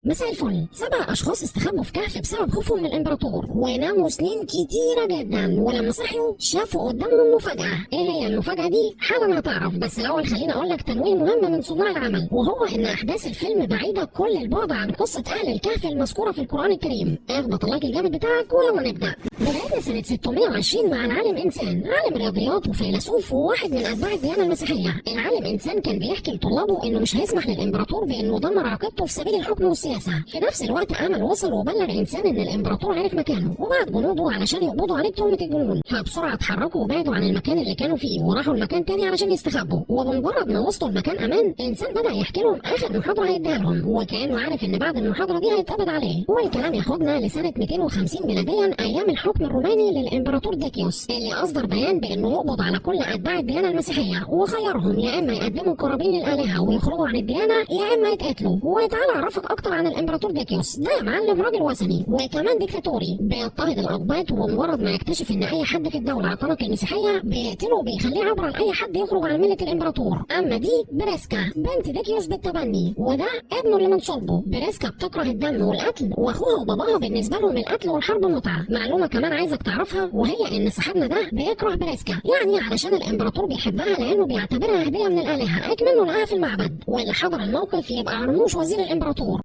مساء الفل. 7 أشخاص استخبوا في كهف بسبب خوفهم من الإمبراطور، وناموا سنين كتيرة جدا، ولما صحيوا شافوا قدامهم مفاجأة. إيه هي المفاجأة دي؟ حالا هتعرف، بس الأول خليني أقول لك تنويه مهم من صناع العمل، وهو إن أحداث الفيلم بعيدة كل البعد عن قصة أهل الكهف المذكورة في القرآن الكريم. اخبط اللايك الجامد بتاعك ويلا نبدأ. بدأنا سنة 620 مع العالم إنسان، عالم رياضيات وفيلسوف وواحد من أتباع الديانة المسيحية. العالم إنسان كان بيحكي لطلابه إنه مش هيسمح للإمبراطور بإنه يدمر عقيدته في سبيل الحكم والسياسة. في نفس الوقت امل وصل وبلغ انسان ان الامبراطور عرف مكانه، وبعت جنوده علشان يقبضوا عليه بتهمه الجنون. فبسرعه اتحركوا وبعدوا عن المكان اللي كانوا فيه وراحوا لمكان تاني علشان يستخبوا. وبمجرد ما وصلوا المكان امان، انسان بدا يحكي لهم اخر محاضره هيديها لهم، وكانه عارف ان بعد المحاضره دي هيتقبض عليه. والكلام ياخدنا لسنه 250 ميلاديا، ايام الحكم الروماني للامبراطور ديكيوس، اللي اصدر بيان بانه يقبض على كل اتباع الديانه المسيحيه، وخيرهم يا اما يقدموا قرابين للالهه ويخرجوا عن الديانه، يا اما يتقتلوا. وتعالى اعرفك اكتر عن الامبراطور ديكيوس. ده يا معلم راجل وثني وكمان ديكتاتوري، بيضطهد الاقباط، وبمجرد ما يكتشف ان اي حد في الدوله اعتنق المسيحيه بيقتله وبيخليه عبره لاي حد يخرج عن مله الامبراطور. اما دي بريسكا بنت ديكيوس بالتبني، وده ابنه اللي من صلبه. بريسكا بتكره الدم والقتل، واخوها وباباها بالنسبه لهم القتل والحرب متعه. معلومه كمان عايزك تعرفها، وهي ان صاحبنا ده بيكره بريسكا، يعني علشان الامبراطور بيحبها لانه بيعتبرها هديه من الالهه، اكمنه لقاها في المعبد. واللي حضر الموقف يبقى عرموش وزير الامبراطور.